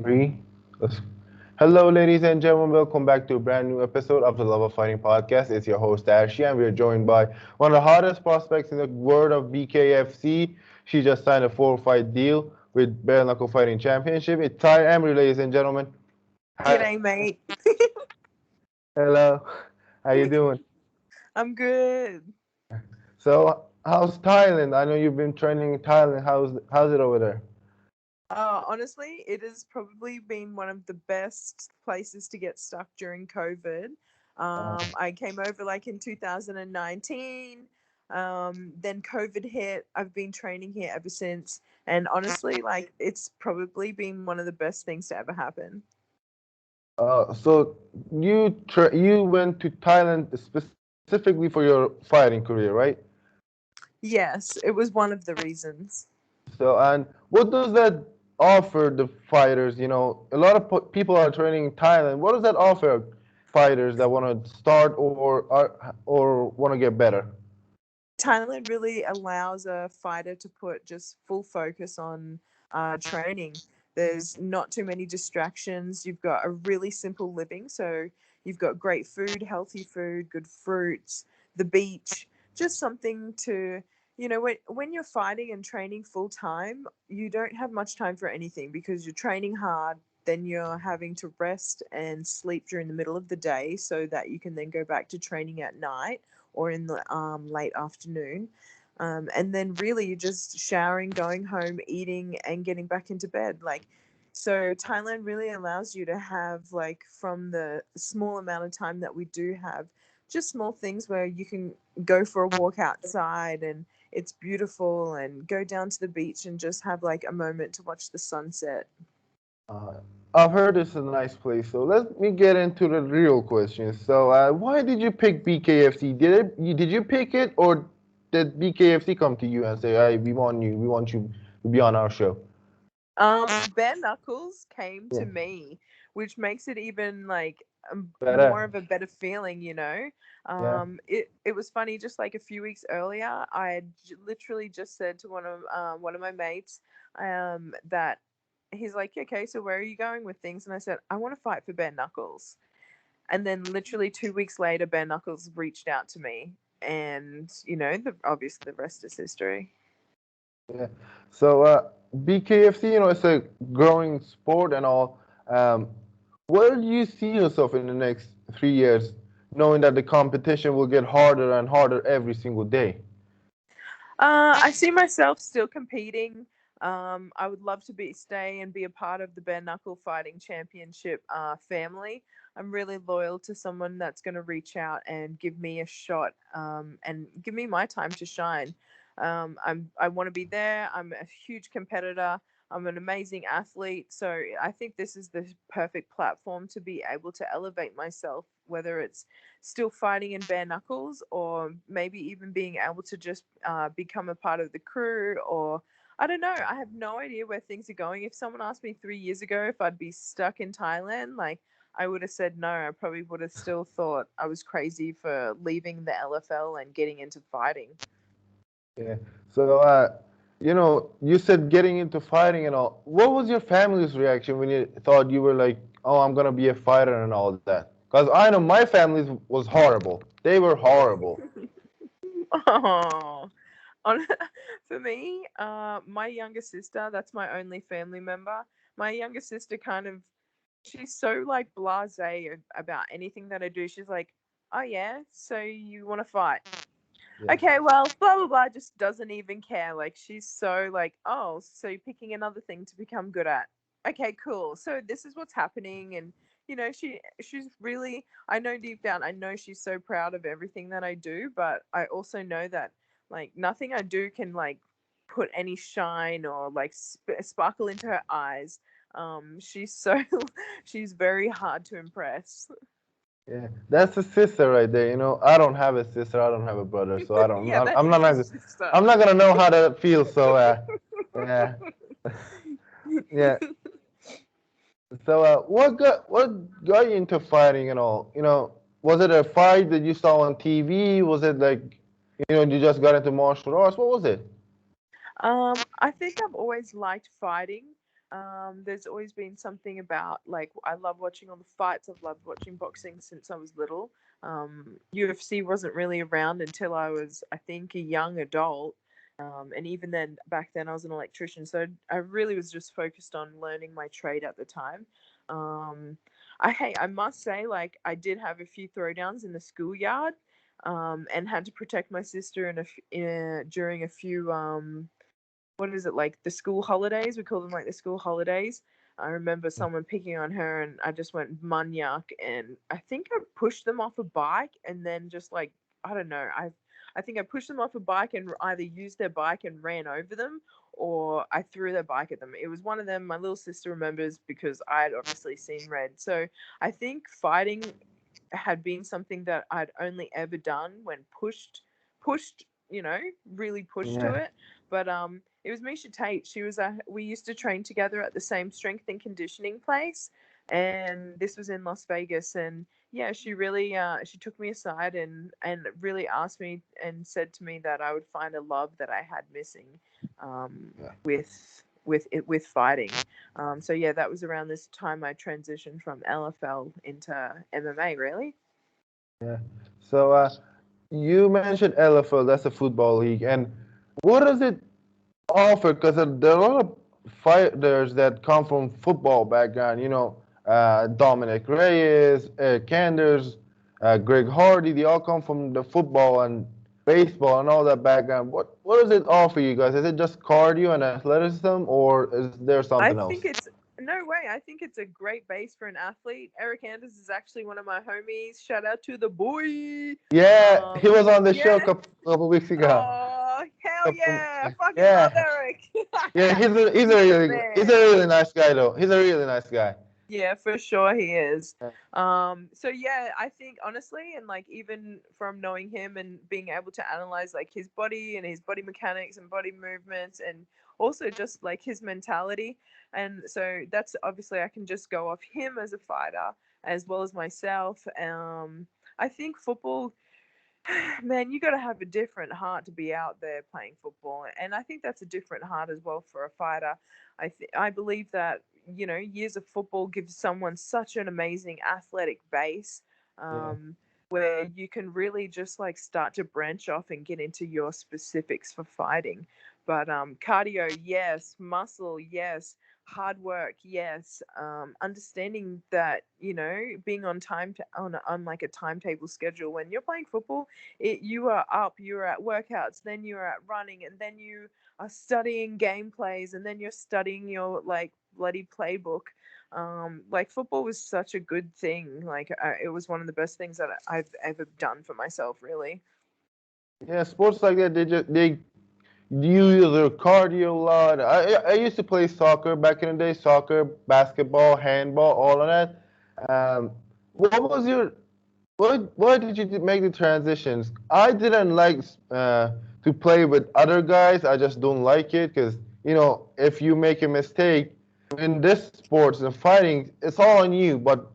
Three. Let's- Hello, ladies and gentlemen. Welcome back to a brand new episode of the Love of Fighting podcast. It's your host, Ashley, and we are joined by one of the hottest prospects in the world of BKFC. She just signed a four-fight deal with Bare Knuckle Fighting Championship. It's Tai Emery, ladies and gentlemen. Hi. G'day, mate. Hello. How you doing? I'm good. So, how's Thailand? I know you've been training in Thailand. How's it over there? Honestly, it has probably been one of the best places to get stuck during COVID. Uh, I came over like in 2019. Then COVID hit. I've been training here ever since. And honestly, like it's probably been one of the best things to ever happen. so you went to Thailand specifically for your fighting career, right? Yes, it was one of the reasons. So, and what does that offer the fighters? You know, a lot of people are training in Thailand. What does that offer fighters that want to start or want to get better? Thailand really allows a fighter to put just full focus on training. There's not too many distractions. You've got a really simple living. So you've got great food, healthy food, good fruits, the beach, just something to, when you're fighting and training full time, you don't have much time for anything because you're training hard. Then you're having to rest and sleep during the middle of the day so that you can then go back to training at night or in the late afternoon. And then really you're just showering, going home, eating, and getting back into bed. So Thailand really allows you to have, like, from the small amount of time that we do have, just small things where you can go for a walk outside and it's beautiful, and go down to the beach and just have like a moment to watch the sunset. Uh, I've heard it's a nice place. So let me get into the real question. So, why did you pick BKFC? Did you pick it, or did BKFC come to you and say, "Hey, we want you to be on our show"? Bare Knuckles came Yeah, to me, which makes it even like more better. of a better feeling, you know. Yeah. It was funny. Just like a few weeks earlier, I had literally just said to one of my mates, that he's like, okay, so where are you going with things? And I said, I want to fight for Bare Knuckles. And then literally 2 weeks later, Bare Knuckles reached out to me, and obviously the rest is history. Yeah. So, BKFC, it's a growing sport and all. Um, where do you see yourself in the next 3 years, knowing that the competition will get harder and harder every single day? I see myself still competing. I would love to stay and be a part of the bare knuckle fighting championship family. I'm really loyal to someone that's going to reach out and give me a shot, and give me my time to shine. I want to be there. I'm a huge competitor. I'm an amazing athlete. So I think this is the perfect platform to be able to elevate myself, whether it's still fighting in bare knuckles, or maybe even being able to just become a part of the crew, or I don't know. I have no idea where things are going. If someone asked me 3 years ago if I'd be stuck in Thailand, like, I would have said no. I probably would have still thought I was crazy for leaving the LFL and getting into fighting. Yeah. So, you said getting into fighting and all. What was your family's reaction when you thought you were like, "Oh, I'm gonna be a fighter" and all that? Because I know my family was horrible. They were horrible. Oh, on for me, my younger sister, that's my only family member. My younger sister kind of, she's so like blasé about anything that I do. She's like, "Oh yeah, so you want to fight? Yeah. Okay, well, blah blah blah." Just doesn't even care. Like, she's so like, "Oh, so you're picking another thing to become good at? Okay, cool. So this is what's happening." And she's really, I know deep down, I know she's so proud of everything that I do, but I also know that, like, nothing I do can like put any shine or like sparkle into her eyes. She's so she's very hard to impress. Yeah, that's a sister right there. I don't have a sister. I don't have a brother, so I don't. Yeah, that I'm not. is your sister. I'm not gonna know how that feels. So, yeah, yeah. So, what got you into fighting and all? Was it a fight that you saw on TV? Was it like, you just got into martial arts? What was it? I think I've always liked fighting. There's always been something about, like, I love watching all the fights. I've loved watching boxing since I was little. UFC wasn't really around until I was, I think, a young adult. And even then, back then, I was an electrician, so I really was just focused on learning my trade at the time. Um, I must say, like, I did have a few throwdowns in the schoolyard, and had to protect my sister during a few what is it, like the school holidays? We call them like the school holidays. I remember someone picking on her, and I just went manyak, and I think I pushed them off a bike, and then just like, I don't know, I think I pushed them off a bike and either used their bike and ran over them, or I threw their bike at them. It was one of them. My little sister remembers because I had obviously seen red. So I think fighting had been something that I'd only ever done when pushed, really pushed to Yeah. it. But it was Misha Tate. We used to train together at the same strength and conditioning place, and this was in Las Vegas. And yeah, she took me aside and really asked me and said to me that I would find a love that I had missing, Yeah. with fighting. So yeah, that was around this time I transitioned from LFL into MMA. Really. Yeah. So you mentioned LFL, that's a football league, and what does it offer? Because there are a lot of fighters that come from football background. Dominic Reyes, Eric Anders, Greg Hardy. They all come from the football and baseball and all that background. What does it offer you guys? Is it just cardio and athleticism, or is there I something else? think it's No way. I think it's a great base for an athlete. Eric Anders is actually one of my homies. Shout out to the boy. Yeah, he was on the show a Yeah. couple weeks ago. Oh, hell Couple, yeah. I fucking love yeah, Eric. yeah. He's the He's a man. really nice guy though. He's a really nice guy. Yeah, for sure he is. Yeah. So yeah, I think honestly, and like even from knowing him and being able to analyze like his body and his body mechanics and body movements, and also just like his mentality. And so that's obviously I can just go off him as a fighter as well as myself. I think football, man, you got to have a different heart to be out there playing football, and I think that's a different heart as well for a fighter. I believe that years of football gives someone such an amazing athletic base, Yeah. where you can really just like start to branch off and get into your specifics for fighting. But cardio, yes. Muscle, yes. Hard work, yes. Understanding that being on on like a timetable schedule when you're playing football, you are up, you're at workouts, then you're at running, and then you are studying game plays, and then you're studying your like bloody playbook. Like football was such a good thing. Like it was one of the best things that I've ever done for myself, really. Yeah, sports like that, they use their cardio a lot. I used to play soccer back in the day, soccer, basketball, handball, all of that. Um, what was your why did you make the transitions? I didn't like to play with other guys. I just don't like it because if you make a mistake in this sports and fighting, it's all on you. But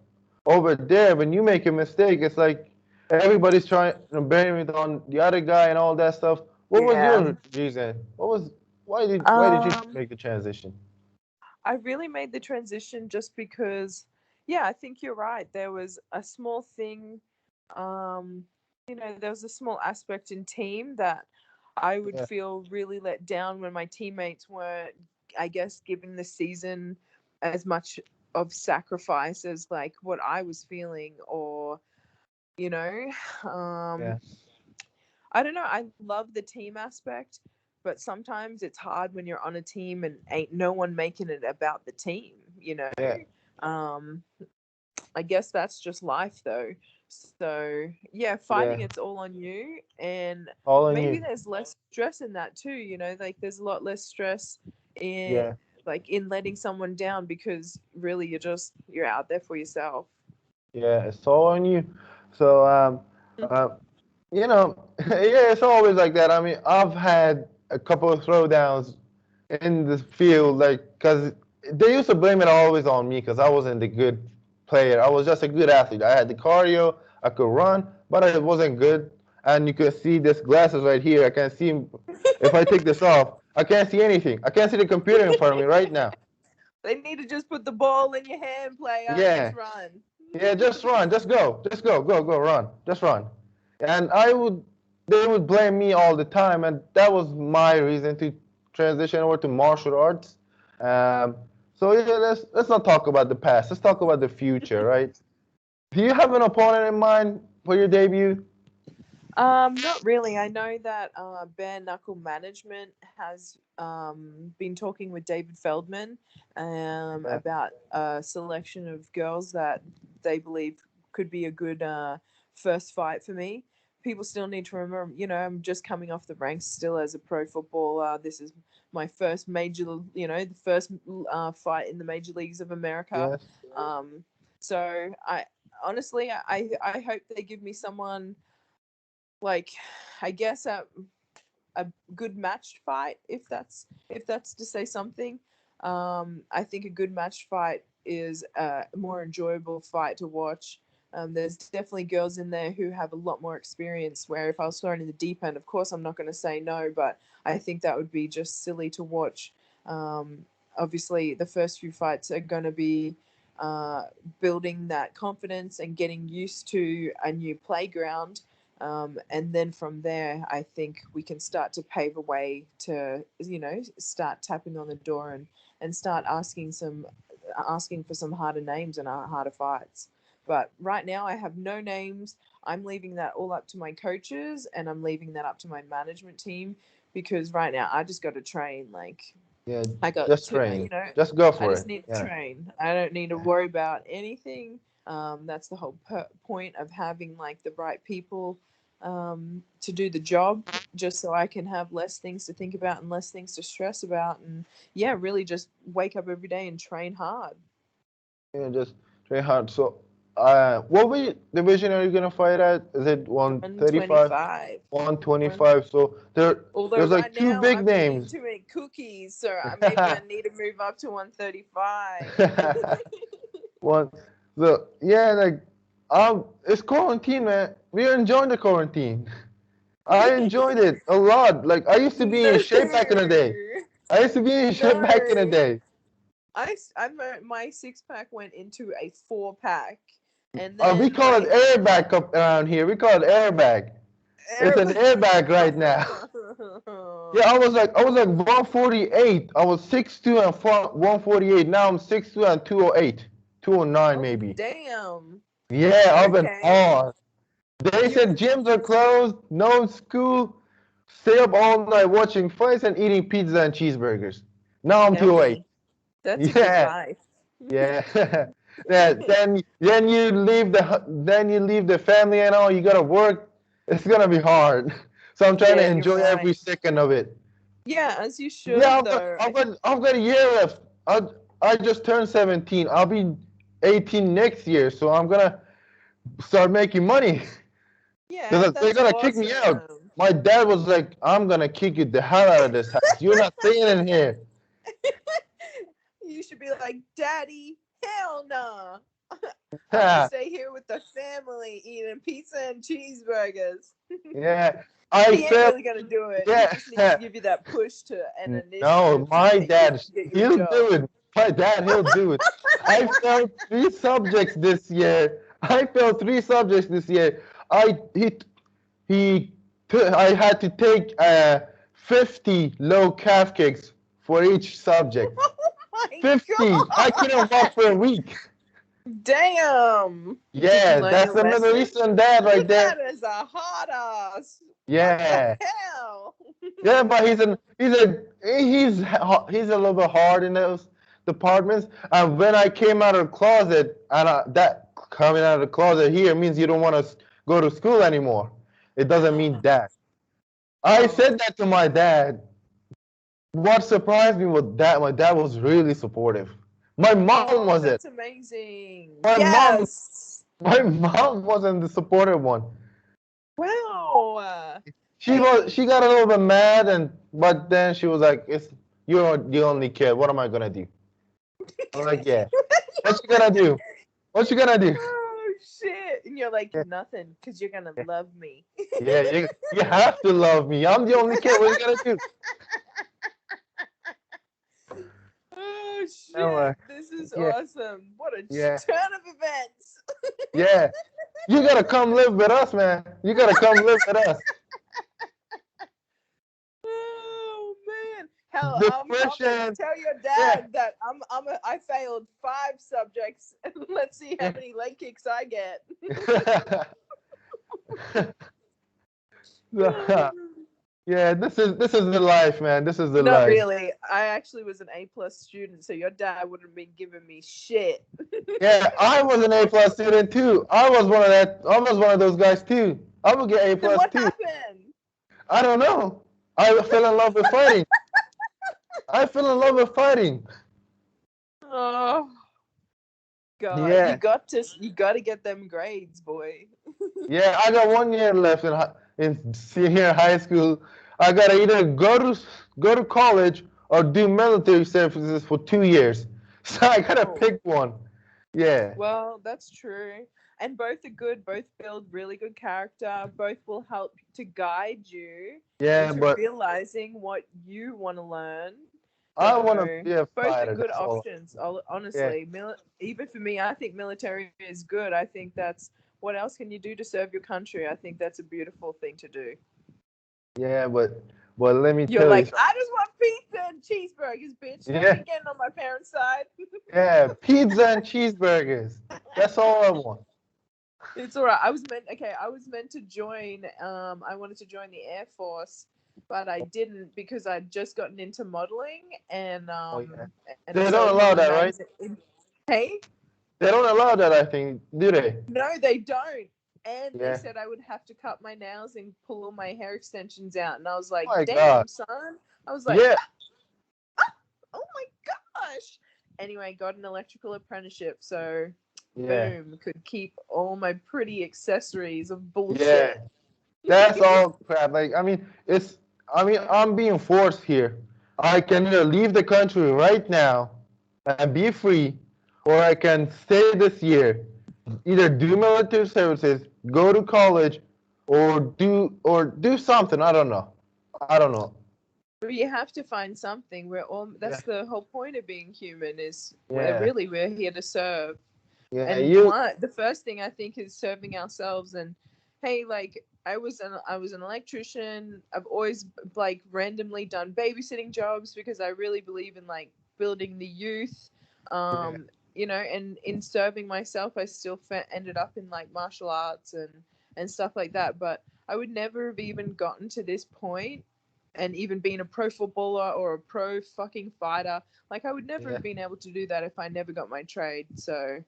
over there, when you make a mistake, it's like everybody's trying to blame it on the other guy and all that stuff. What was Yeah. your reason? Why did you Um, make the transition? I really made the transition just because, yeah, I think you're right. There was a small thing, um, there was a small aspect in team that I would Yeah, feel really let down when my teammates weren't, I guess, giving the season as much of sacrifice as like what I was feeling, or, you know, yeah, um, I don't know. I love the team aspect, but sometimes it's hard when you're on a team and ain't no one making it about the team, you know? yeah, Um, I guess that's just life though. So, yeah, yeah. fighting it's all on you, and All on maybe you. there's less stress in that too, like there's a lot less stress in Yeah. in letting someone down, because really you're out there for yourself. Yeah, it's all on you. So, uh, yeah, it's always like that. I mean, I've had a couple of throwdowns in the field, like, because they used to blame it always on me because I wasn't a good player. I was just a good athlete. I had the cardio, I could run, but I wasn't good. And you can see this glasses right here. I can't see if I take this off. I can't see anything. I can't see the computer in front of me right now. They need to just put the ball in your hand, player, and Yeah, just run. yeah, just run, just go, run, just run. And they would blame me all the time, and that was my reason to transition over to martial arts. Um, so yeah, let's not talk about the past. Let's talk about the future, right? Do you have an opponent in mind for your debut? Not really. I know that Bare Knuckle Management has been talking with David Feldman Yeah. about a selection of girls that they believe could be a good first fight for me. People still need to remember, I'm just coming off the ranks still as a pro footballer. This is my first major, the first fight in the major leagues of America. Yes. Um, so I honestly, I hope they give me someone like I guess a good matched fight if that's to say something. I think a good matched fight is a more enjoyable fight to watch. There's definitely girls in there who have a lot more experience. Where if I was thrown in the deep end, of course I'm not going to say no, but I think that would be just silly to watch. Obviously, the first few fights are going to be uh, building that confidence and getting used to a new playground, and then from there, I think we can start to pave a way to, start tapping on the door and start asking for some harder names and harder fights. But right now, I have no names. I'm leaving that all up to my coaches, and I'm leaving that up to my management team because right now I just got to train. Like Yeah, I got just to, train. Just go I for just it. need to Yeah. train. I don't need to worry about anything. That's the whole point of having like the right people to do the job, just so I can have less things to think about and less things to stress about, and yeah, really just wake up every day and train hard. Yeah, just train hard. So, division are you gonna fight at? Is it 135, 125. 125? So Although there's like right two now big I'm eating names. too many cookies, so maybe I need to move up to 135. One, so yeah, like it's quarantine, man. We are enjoying the quarantine. I enjoyed it a lot. Like I used to be in No, shape back in the day. I used to be in shape back in the no. day. My six pack went into a 4 pack, and We then call it airbag up around here. We call it airbag. It's an airbag right now. Yeah, I was like 148. I was 6'2" and 148. Now I'm 6'2" and 208. 209 oh maybe. damn. Yeah, I've been Okay. on. They said You gyms are closed, no school, stay up all night watching fights and eating pizza and cheeseburgers. Now I'm 208. yummy. That's a good Yeah, life. yeah. Yeah, then you leave the family and all, you gotta work. It's gonna be hard. So I'm trying to Yeah, you're enjoy every right. second of it. Yeah, as you Yeah, should I've got, though. I've got, I've got a year left. I just turned 17. I'll be 18 next year, so I'm gonna start making money. Yeah, Because they're that's gonna kick me out. awesome. My dad was like, "I'm gonna kick you the hell out of this house. You're not staying in here." You should be like, Daddy, hell no. I'm gonna stay here with the family eating pizza and cheeseburgers. Yeah, I He ain't felt. really gonna do it. He Yeah. just needs to give you that push to an No, initiative to my dad, get you a he'll job. do it. My dad, he'll do it. I failed 3 subjects this year. I failed 3 subjects this year. I he I had to take 50 low calf kicks for each subject. Oh my 50. I couldn't walk for a god! week. Damn! Did you Yeah, learn that's your the Middle lesson? Eastern dad right there. That is a hot ass. What the Yeah. hell? Yeah, but he's a little bit hard in those departments. And when I came out of the closet, and that coming out of the closet here means you don't want to go to school anymore. It doesn't mean that. I Oh, said that to my dad. What surprised me was that my dad was really supportive. My mom oh, wasn't. that's amazing. My mom, Yes. my mom wasn't the supportive one. Wow. She Hey, got a little bit mad, but then she was like, "It's you're the only kid. What am I gonna do?" I'm like, "Yeah. What you gonna do? What you gonna do?" oh shit. And you're like, Yeah, nothing, because you're gonna yeah, love me. yeah. You have to love me. I'm the only kid. What you gonna do? Oh Oh Anyway, shit! This is yeah, awesome. What a yeah, turn of events. yeah. You gotta come live with us, man. You gotta come live with us. Oh man. Hell, I'm pumped. Depression. Tell your Yeah. dad that I failed 5 subjects. Let's see how many leg kicks I get. Yeah, this is the life, man. This is the Not life. really. I actually was an A+ student, so your dad wouldn't have been giving me shit. Yeah, I was an A+ student too. I was one of that. I was one of those guys too. I would get A Then plus what too. happened? I don't know. I fell in love with fighting. I fell in love with fighting. Oh God, Yeah, you got to get them grades, boy. yeah. I got 1 year left in senior high school. I gotta either go to college or do military services for 2 years. So I gotta Oh, pick one. Yeah, well, that's true. And both are good. Both build really good character. Both will help to guide you yeah. into But realizing what you want to learn. I want to So be a both are fighter. good That's all. options. Yeah, Honestly, even for me, I think military is good. I think that's what else can you do to serve your country? I think that's a beautiful thing to do. yeah. But let me You're tell you like, something. I just want pizza and cheeseburgers, bitch. Don't Yeah, be getting on my parents' side. yeah. Pizza and cheeseburgers. That's all I want. It's all right. I was meant to join. I wanted to join the Air Force, but I didn't because I'd just gotten into modeling, Oh yeah. and They so don't you allow can that, right? imagine. Hey, They don't allow that, I think, do they? no, they don't. And they Yeah. said I would have to cut my nails and pull all my hair extensions out, and I was Oh like, my God. "Damn, son!" I was like, Yeah. "Oh my gosh!" Anyway, got an electrical apprenticeship, so Yeah. boom, could keep all my pretty accessories of Yeah. bullshit. That's all crap. Like, I mean, I'm being forced here. I can either leave the country right now and be free, or I can stay this year, either do military services, go to college, or do something. I don't know. I don't know. But you have to find something. We're all Yeah. that's the whole point of being human is Yeah. we're here to serve. Yeah. And You. the first thing I think is serving ourselves. And hey, like I was an electrician. I've always like randomly done babysitting jobs because I really believe in like building the youth. Yeah. And in serving myself, I still ended up in like martial arts and stuff like that. But I would never have even gotten to this point and even being a pro footballer or a pro fucking fighter. Like I would never Yeah. have been able to do that if I never got my trade. So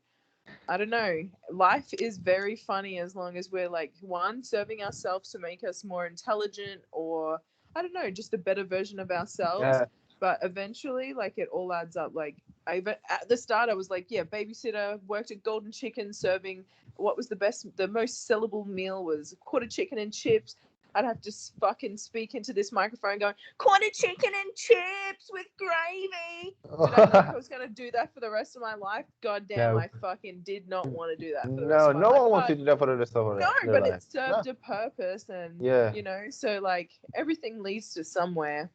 I don't know. Life is very funny as long as we're like one serving ourselves to make us more intelligent, or I don't know, just a better version of ourselves. Yeah. But eventually, like it all adds up. Like at the start, I was like, yeah, babysitter, worked at Golden Chicken, serving what was the most sellable meal was quarter chicken and chips. I'd have to fucking speak into this microphone going, quarter chicken and chips with gravy. Did I think I was going to do that for the rest of my life? God damn, No. I fucking did not want to do that for the rest No, of my no life. one wants But you to do that for the rest of no, their but it life. No. served a purpose, and Yeah. so like everything leads to somewhere.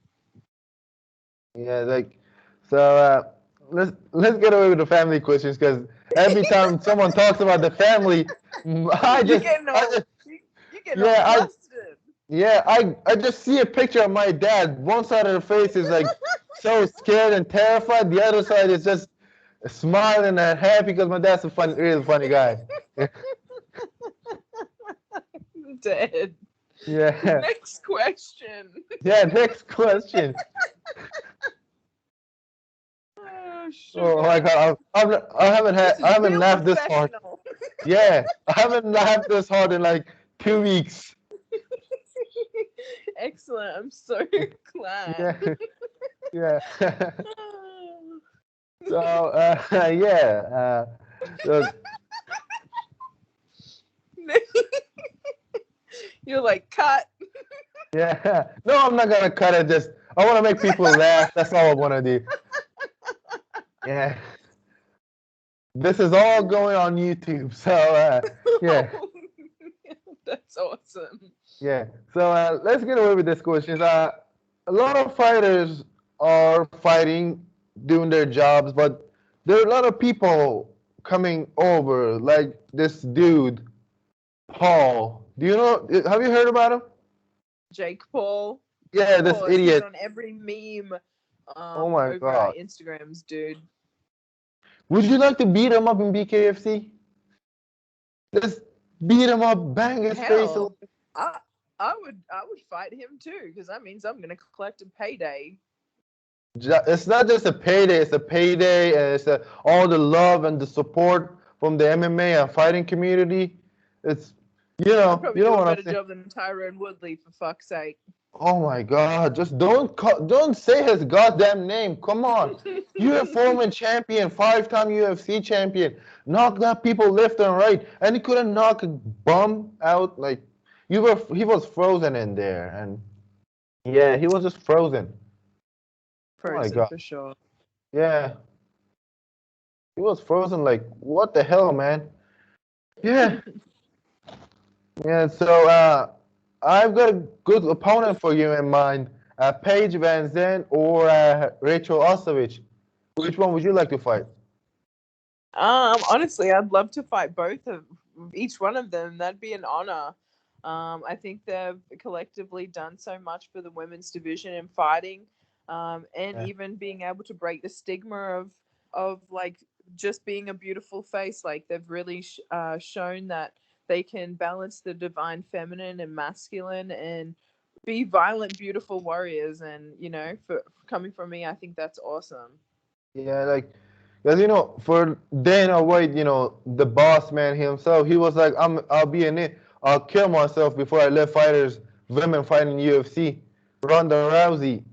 Yeah. Like, so let's get away with the family questions because every time someone talks about the family, I You're just, getting I all just, you're getting all yeah, flustered. I just see a picture of my dad. One side of the face is like so scared and terrified. The other side is just smiling and happy because my dad's a really funny guy. Dead. Yeah. Next question. Yeah. Next question. Oh, Oh my sugar. God, This I is haven't real laughed this hard. professional. Yeah, I haven't laughed this hard in like 2 weeks. Excellent. I'm so glad. Yeah, yeah. So yeah, so, You're like, cut. yeah. No, I'm not gonna cut it. Just I want to make people laugh. That's all I want to do. Yeah, this is all going on YouTube. So yeah, That's awesome. yeah. So let's get away with this question. A lot of fighters are fighting doing their jobs, but there are a lot of people coming over, like this dude, Paul. Do you know? Have you heard about him? Jake Paul, of Yeah, this course, he's idiot. on every meme Oh my over our God. Instagrams, dude. Would you like to beat him up in BKFC? Just beat him up, bang his face. Hell, I I would fight him too because that means I'm gonna collect a payday. It's not just a payday; it's a payday, and it's all the love and the support from the MMA and fighting community. It's I'd probably you know do a what I'm better saying. job than Tyrone Woodley for fuck's sake. Oh my God! Just don't say his goddamn name. Come on, you're a former champion, five-time UFC champion. Knock that people left and right, and he couldn't knock a bum out. Like he was frozen in there, and yeah, he was just frozen. Oh my Frozen God! for sure. Yeah, he was frozen. Like what the hell, man? Yeah, yeah. So I've got a good opponent for you in mind. Paige Van Zandt or Rachel Ostovich. Which one would you like to fight? Honestly, I'd love to fight both of each one of them. That'd be an honor. I think they've collectively done so much for the women's division in fighting, and Yeah, even being able to break the stigma of like just being a beautiful face. Like they've really shown that they can balance the divine feminine and masculine and be violent, beautiful warriors. And for coming from me, I think that's awesome. yeah, like, because for Dana White, the boss man himself, he was like, I'll be in it. I'll kill myself before I let fighters, women fighting UFC. Ronda Rousey,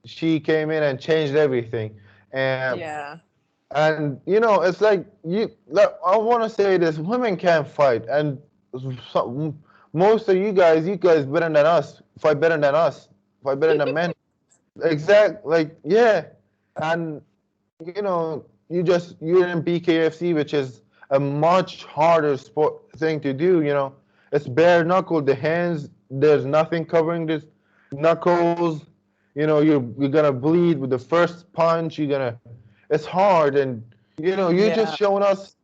she came in and changed everything, and Yeah. it's like like, I want to say this: women can't fight, and most of you guys better than us, fight better than us, fight better than men. Exact, like yeah, and you're in BKFC, which is a much harder sport thing to do. It's bare knuckle. The hands, there's nothing covering this knuckles. You're gonna bleed with the first punch. It's hard, and you're just Yeah. showing us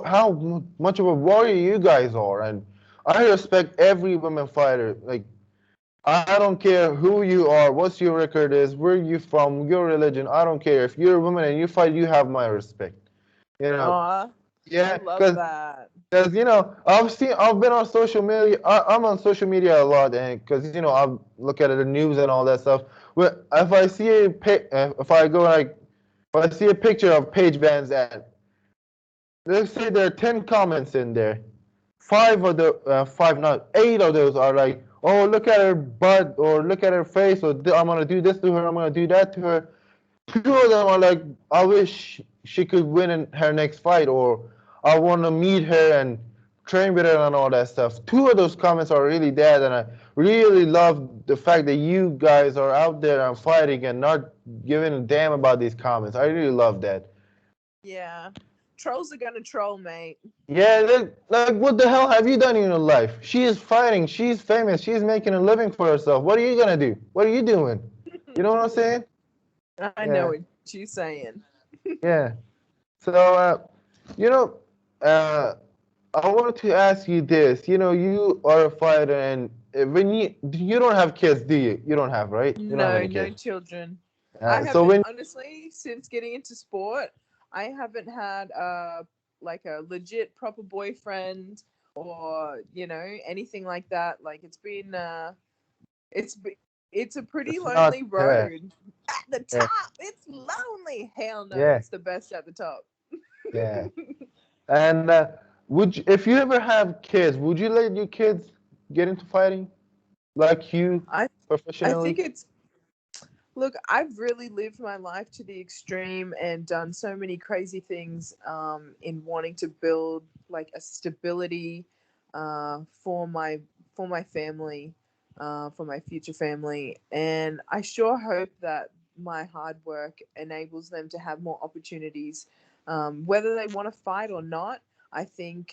how much of a warrior you guys are, and I respect every women fighter. Like I don't care who you are, what's your record is, where you from, your religion. I don't care. If you're a woman and you fight, you have my respect. You know, Aw, I yeah, love because that. I've been on social media. I'm on social media a lot, and because I look at the news and all that stuff. If I see if I go like, if I see a picture of Paige Van Zandt, let's say there are 10 comments in there. Five, not eight of those are like, oh, look at her butt, or look at her face, or I'm gonna do this to her, I'm gonna do that to her. Two of them are like, I wish she could win in her next fight, or I want to meet her and train with her and all that stuff. Two of those comments are really bad, and I really love the fact that you guys are out there and fighting and not giving a damn about these comments. I really love that. Yeah. Trolls are gonna troll, mate. Yeah, like what the hell have you done in your life? She is fighting. She's famous. She's making a living for herself. What are you gonna do? What are you doing? You know what I'm saying? I know Yeah, what you're saying. yeah. So, you know, uh, I wanted to ask you this. You are a fighter, and when you don't have kids, do you? You don't have, right? You don't have No, any no kids. children. I So haven't when honestly since getting into sport. I haven't had like a legit proper boyfriend or anything like that. Like it's a pretty it's lonely not, yeah, road. At the yeah, top, it's lonely. Hell no, yeah, it's the best at the top. yeah. And if you ever have kids, would you let your kids get into fighting like you I I think professionally? it's look, I've really lived my life to the extreme and done so many crazy things in wanting to build like a stability for my family, for my future family, and I sure hope that my hard work enables them to have more opportunities, whether they want to fight or not. I think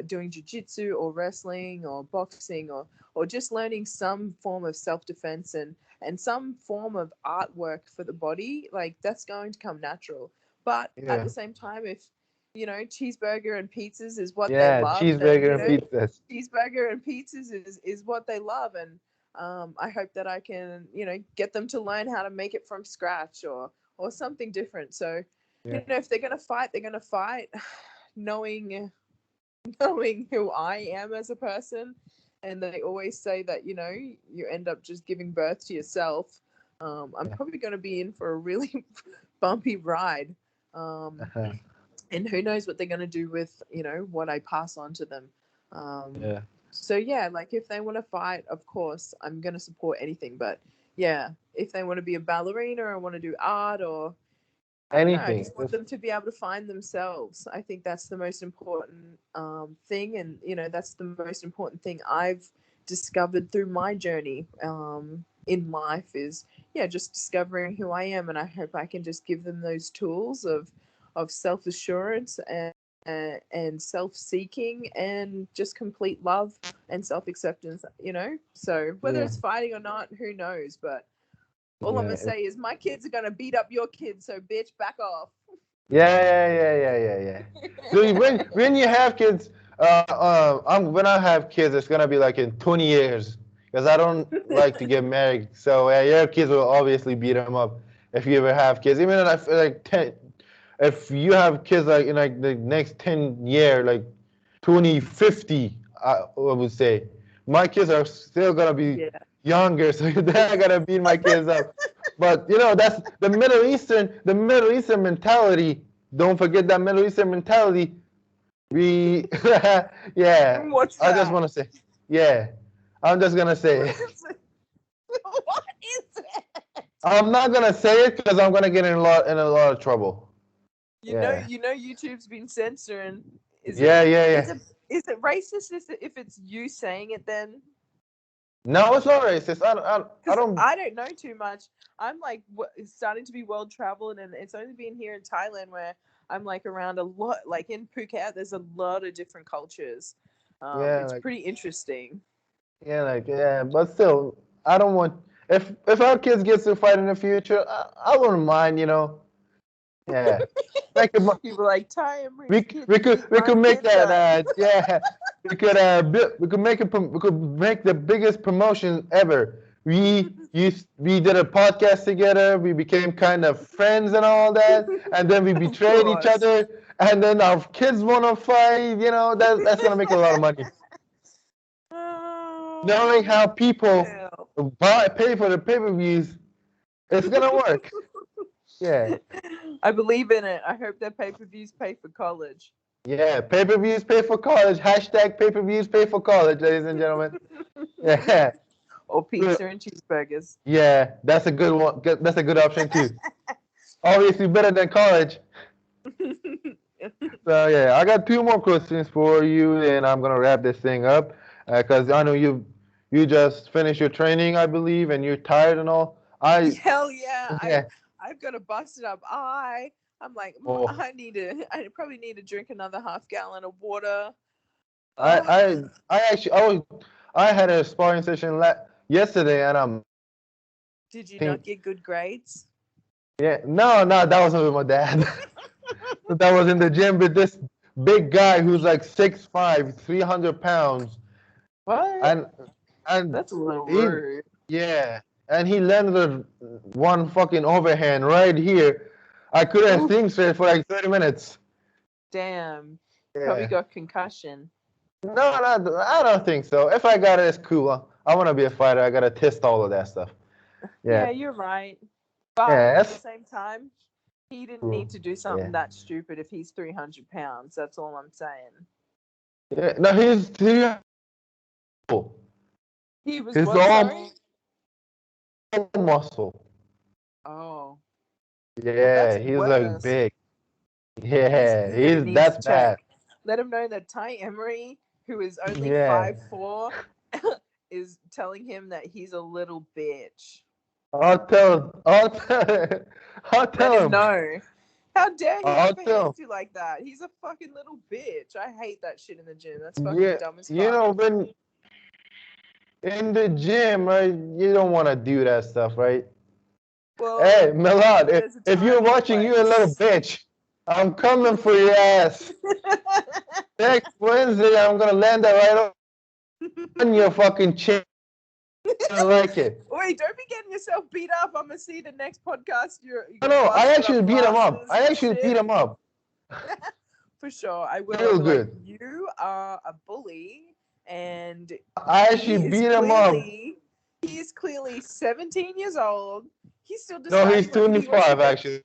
doing jiu-jitsu or wrestling or boxing or just learning some form of self-defense and some form of artwork for the body, like that's going to come natural. But at Yeah. the same time, if cheeseburger and pizzas is what they Yeah, love, then cheeseburger and pizzas. cheeseburger and pizzas is what they love. And I hope that I can get them to learn how to make it from scratch or something different. So Yeah. if they're gonna fight, they're gonna fight, knowing knowing who I am as a person. And they always say that you end up just giving birth to yourself. I'm Yeah. probably going to be in for a really bumpy ride. Um, Uh-huh. and who knows what they're going to do with what I pass on to them. Um, Yeah. so yeah, like if they want to fight, of course I'm going to support anything. But yeah, if they want to be a ballerina or want to do art or I don't know, I Anything. just want them to be able to find themselves. I think that's the most important thing. And that's the most important thing I've discovered through my journey in life is just discovering who I am. And I hope I can just give them those tools of self-assurance and self-seeking and just complete love and self-acceptance. So whether Yeah. it's fighting or not, who knows? But all I'm gonna Yeah. say is my kids are gonna beat up your kids, so bitch, back off. Yeah, yeah, yeah, yeah, yeah, yeah. So when you have kids, when I have kids, it's gonna be like in 20 years, because I don't like to get married. So your kids will obviously beat them up if you ever have kids. Even if I feel like 10, if you have kids like in like the next 10 year, like 2050, I would say my kids are still gonna be Yeah. younger, so they're gonna beat my kids up. But that's the Middle Eastern mentality. Don't forget that Middle Eastern mentality. We yeah. What's I just that? want to say yeah. I'm just gonna What say it. is it? What is it? I'm not gonna say it because I'm gonna get in a lot of trouble. Yeah. YouTube's been censoring. Is it Yeah, yeah, is yeah. it is it racist if it's you saying it then? No, it's not racist. I Because don't. I don't know too much. I'm like starting to be world traveled, and it's only been here in Thailand where I'm like around a lot. Like in Phuket, there's a lot of different cultures. Yeah, It's like pretty interesting. but still, I don't want. If our kids get to fight in the future, I wouldn't mind. Yeah, make it. You were like, Tai Emery's We kids we could beat we my could make kids that up. yeah, we could make we could make the biggest promotion ever. We did a podcast together. We became kind of friends and all that, and then we Of betrayed each course. other, and then our kids want to fight. That's gonna make a lot of money. Knowing Oh, how people hell. pay for the pay-per-views, it's gonna work. Yeah. I believe in it. I hope their pay-per-views pay for college. Yeah, pay-per-views pay for college. Hashtag pay-per-views pay for college, ladies and gentlemen. Yeah. Or Look, pizza and cheeseburgers. yeah, that's a good one. That's a good option too. Obviously better than college. So yeah, I got two more questions for you, and I'm gonna wrap this thing up because I know you just finished your training, I believe, and you're tired and all. Hell yeah. Yeah. I've got a busted up eye. I'm like, Oh, I probably need to drink another half gallon of water. I Oh, I I actually I had a sparring session yesterday, and I'm did you not think get good grades? yeah, no, that wasn't with my dad. That was in the gym with this big guy who's like 6'5", 300 pounds, What? and and That's a little he rude. yeah, and he landed one fucking overhand right here. I couldn't Oof, think straight for like 30 minutes. damn. Probably Yeah. got concussion. No, I don't think so. If I got it, it's cool. I want to be a fighter. I gotta test all of that stuff. Yeah. Yeah, you're right. But Yeah, at the that's same time, he didn't cool. need to do Yeah. something that stupid if he's 300 pounds. That's all I'm saying. Yeah. No, He was he's what, sorry? all muscle. Oh, well, Yeah, that's he's like worse. big. Yeah, He's gonna need that's to bad. check. Let him know that Tai Emery, who is only Yeah. 5'4", is telling him that he's a little bitch. I'll tell Let him. him know. How dare he Also, overhand you like that? He's a fucking little bitch. I hate that shit in the gym. That's fucking yeah, dumb as you fuck. know, when in the gym, right, you don't want to do that stuff, right? Hey, Well, Milad, there's a if time you're and a watching, you a little place. bitch. I'm coming for your ass. Next Wednesday, I'm gonna land that right on your fucking chin. I like it. Wait, don't be getting yourself beat up. I'm gonna see the next podcast. You No, got no, I busted actually up beat him up. glasses I and actually beat shit. him up. For sure, I will. I'll Real be like, good. you are a bully, and I actually beat him up. he is clearly 17 years old. He's still No, he's deciding what he wants to 25 do. actually.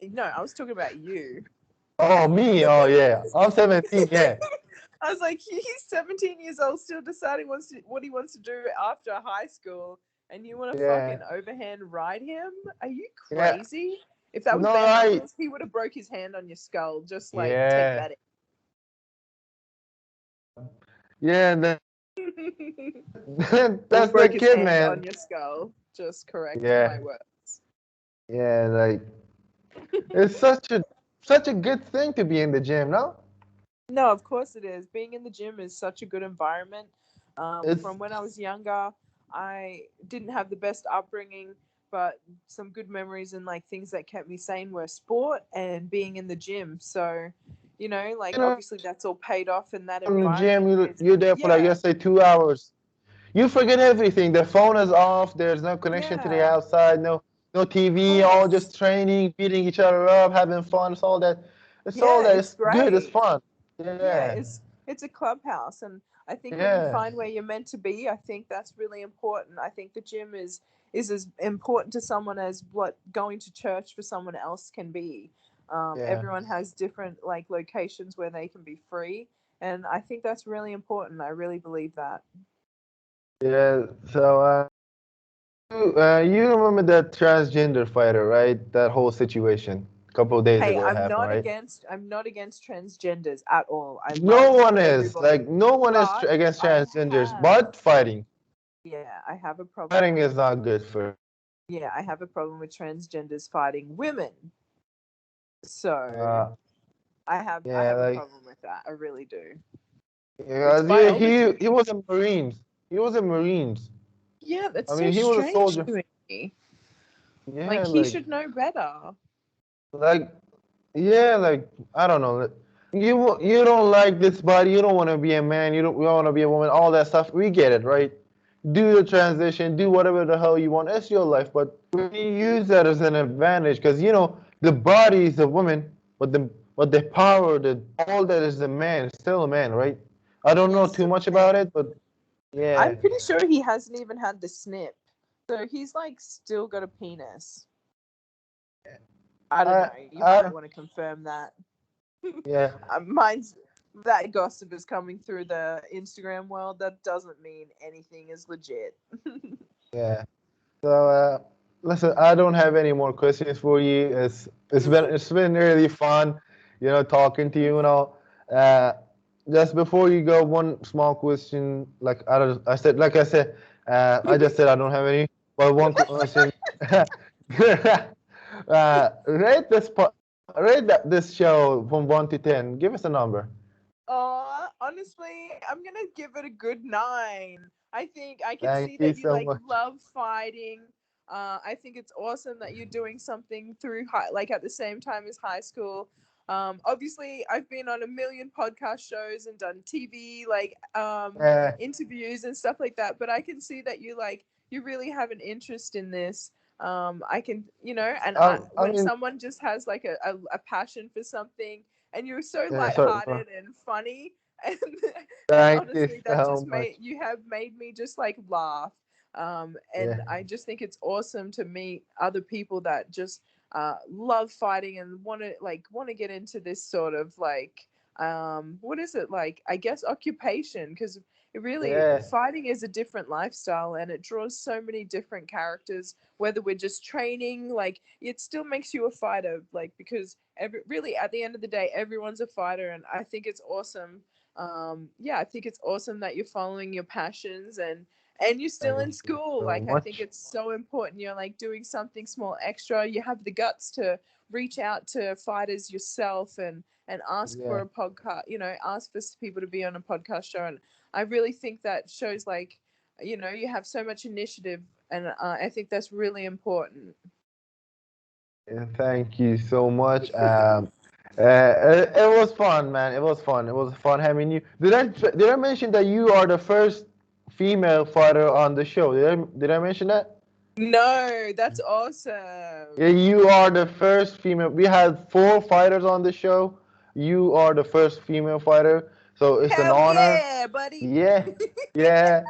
No, I was talking about you. Oh, me? Oh, yeah. I'm 17, yeah. I was like, he's 17 years old, still deciding what he wants to do after high school, and you want to Yeah. fucking overhand ride him? Are you Yeah. crazy? If that was No, bare knuckles, he would have broke his hand on your skull. Just like take yeah. that Yeah, in. Or that's the broke his kid, hand on man. your skull. Just correct Yeah. my words. Yeah, like, it's such a good thing to be in the gym, no? No, of course it is. Being in the gym is such a good environment. It's From when I was younger, I didn't have the best upbringing, but some good memories and like things that kept me sane were sport and being in the gym. So, like you know, obviously that's all paid off, and that in the gym, environment is, you're there for like, yeah, let's say 2 hours. You forget everything. The phone is off. There's no connection to the yeah, outside. No of TV. All course. just training, beating each other up, having fun. It's all that. It's all Yeah, that. it's It's good. It's great. fun. Yeah, Yeah. it's a clubhouse, and I think when you Yeah. find where you're meant to be, I think that's really important. I think the gym is as important to someone as what going to church for someone else can be. Yeah. Everyone has different like locations where they can be free, and I think that's really important. I really believe that. Yeah. So, you remember that transgender fighter, right? That whole situation a couple of days Hey, ago happened, right? I'm not against transgenders at all. I No love one is everybody, like no one is but against I transgenders, have but fighting. I have a problem Fighting with is not good for. I have a problem with transgenders fighting women. So Uh, I yeah, have a like problem with that. I really do. It's yeah, he biology. was a Marines. He was a Marines. Yeah, that's I so mean, he was a strange soldier. to me. Like Yeah, he should know better. like yeah, like I don't know. You don't like this body. You don't want to be a man. You don't want to be a woman. All that stuff. We get it, right? Do the transition. Do whatever the hell you want. It's your life. But when you use that as an advantage, because the body is a woman, but the power, the all that is a man. Still a man, right? I don't know Yes, too still much a about man. it, but yeah. I'm pretty sure he hasn't even had the snip. So he's like still got a penis. I don't I know. You might I want to confirm that. yeah. Mine's that gossip is coming through the Instagram world. That doesn't mean anything is legit. Yeah. So listen, I don't have any more questions for you. It's been really fun, talking to you and all. Uh, just before you go, one small question. Like I said, I just said I don't have any. But one question. Rate this show from 1 to 10. Give us a number. Honestly, I'm gonna give it a good 9. I think I can Thank see you that you so like much. love fighting. I think it's awesome that you're doing something through like at the same time as high school. Obviously, I've been on a million podcast shows and done TV Uh, interviews and stuff like that. But I can see that you really have an interest in this. I can and I when mean, someone just has like a passion for something and you're so yeah. Sorry. lighthearted and funny and and Thank you honestly that so just much. made you have made me just like laugh and Yeah. I just think it's awesome to meet other people that just love fighting and want to get into this sort of like what is it like I guess occupation because it really Yeah. fighting is a different lifestyle and it draws so many different characters whether we're just training like it still makes you a fighter like because really at the end of the day everyone's a fighter and I think it's awesome. Yeah, I think it's awesome that you're following your passions And you're still in Thank you school. so Like, I think much. it's so important. You're like doing something small extra. You have the guts to reach out to fighters yourself and ask for Yeah. a podcast, ask for people to be on a podcast show. And I really think that shows like, you have so much initiative. And I think that's really important. Yeah, thank you so much. It was fun, man. It was fun. It was fun having you. Did I mention that you are the first female fighter on the show? Did I mention that? No, that's awesome. Yeah, you are the first female. We had four fighters on the show. You are the first female fighter, so it's an Hell honor. yeah, buddy. Yeah, yeah.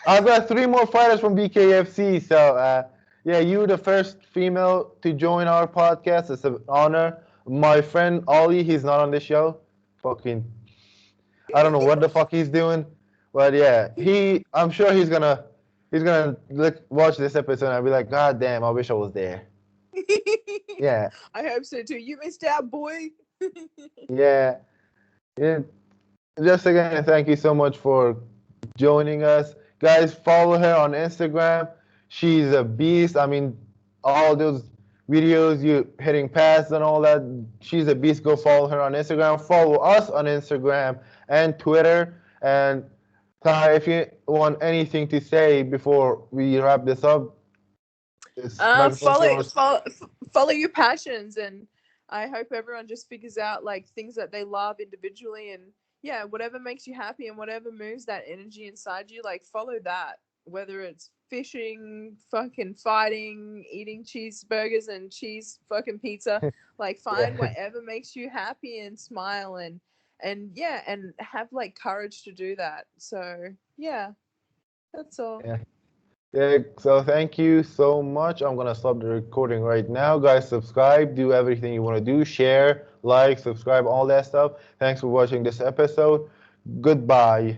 I've got three more fighters from BKFC, so yeah, you're the first female to join our podcast. It's an honor. My friend Ollie, he's not on the show. Fucking, I don't know what the fuck he's doing, but yeah, I'm sure he's gonna watch this episode and be like, God damn, I wish I was there. Yeah, I hope so too. You missed out, boy. yeah, yeah. Just again, thank you so much for joining us. Guys, follow her on Instagram. She's a beast. I mean, all those videos you hitting past and all that, she's a beast. Go follow her on Instagram. Follow us on Instagram and Twitter. And Ty, if you want anything to say before we wrap this up, this microphone's Follow yours. follow your passions, and I hope everyone just figures out like things that they love individually, and yeah, whatever makes you happy and whatever moves that energy inside you, like follow that. Whether it's fishing, fucking fighting, eating cheeseburgers and cheese fucking pizza, like find Yeah. whatever makes you happy and smile and yeah, and have like courage to do that. So yeah, that's all. Yeah. Yeah, so thank you so much. I'm gonna stop the recording right now. Guys, subscribe, do everything you want to do, share, like, subscribe, all that stuff. Thanks for watching this episode. Goodbye.